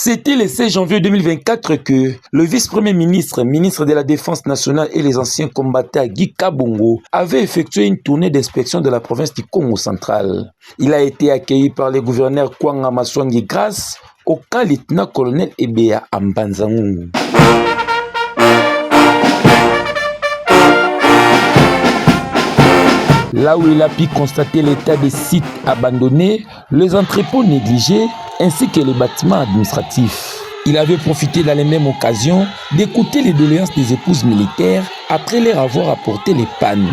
C'était le 16 janvier 2024 que le vice-premier ministre, ministre de la Défense nationale et les anciens combattants Guy Kabongo avait effectué une tournée d'inspection de la province du Congo central. Il a été accueilli par les gouverneurs Kwanga Maswangi grâce au camp lieutenant-colonel Ebea Ambanzangungu. Là où il a pu constater l'état des sites abandonnés, les entrepôts négligés ainsi que les bâtiments administratifs. Il avait profité dans les mêmes occasions d'écouter les doléances des épouses militaires après leur avoir apporté les pannes.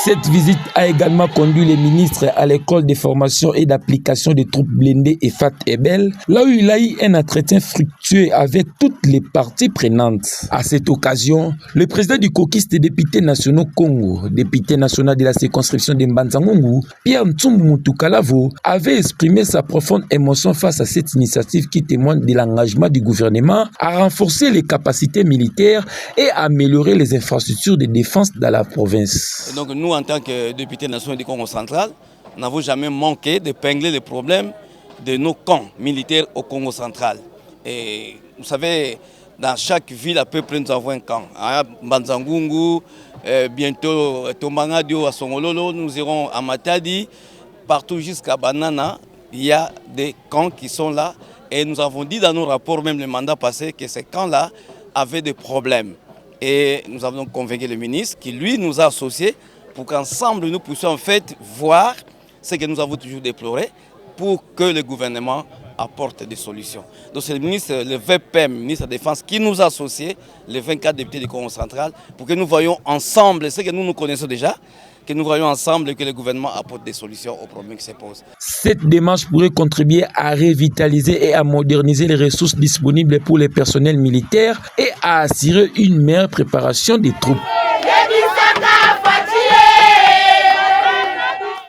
Cette visite a également conduit les ministres à l'école de formation et d'application des troupes blindées EFAT Ebel, là où il a eu un entretien fructueux avec toutes les parties prenantes. À cette occasion, le président du caucus des députés nationaux Congo, député national de la circonscription de Mbanzangungu, Pierre Ntsumbu Mutukalavo, avait exprimé sa profonde émotion face à cette initiative qui témoigne de l'engagement du gouvernement à renforcer les capacités militaires et à améliorer les infrastructures de défense dans la province. Et donc nous, en tant que député national du Congo central, n'avons jamais manqué d'épingler les problèmes de nos camps militaires au Congo central. Et vous savez, dans chaque ville à peu près, nous avons un camp. À Mbanzangungu, bientôt Tomangadio, à Songololo, nous irons à Matadi, partout jusqu'à Banana, il y a des camps qui sont là. Et nous avons dit dans nos rapports, même le mandat passé, que ces camps-là avaient des problèmes. Et nous avons donc convaincu le ministre qui, lui, nous a associés pour qu'ensemble nous puissions en fait voir ce que nous avons toujours déploré pour que le gouvernement apporte des solutions. Donc c'est le ministre, le VPM, ministre de la Défense, qui nous a associés, les 24 députés du Congo central, pour que nous voyions ensemble ce que nous connaissons déjà, que nous voyons ensemble et que le gouvernement apporte des solutions aux problèmes qui se posent. Cette démarche pourrait contribuer à revitaliser et à moderniser les ressources disponibles pour les personnels militaires et à assurer une meilleure préparation des troupes.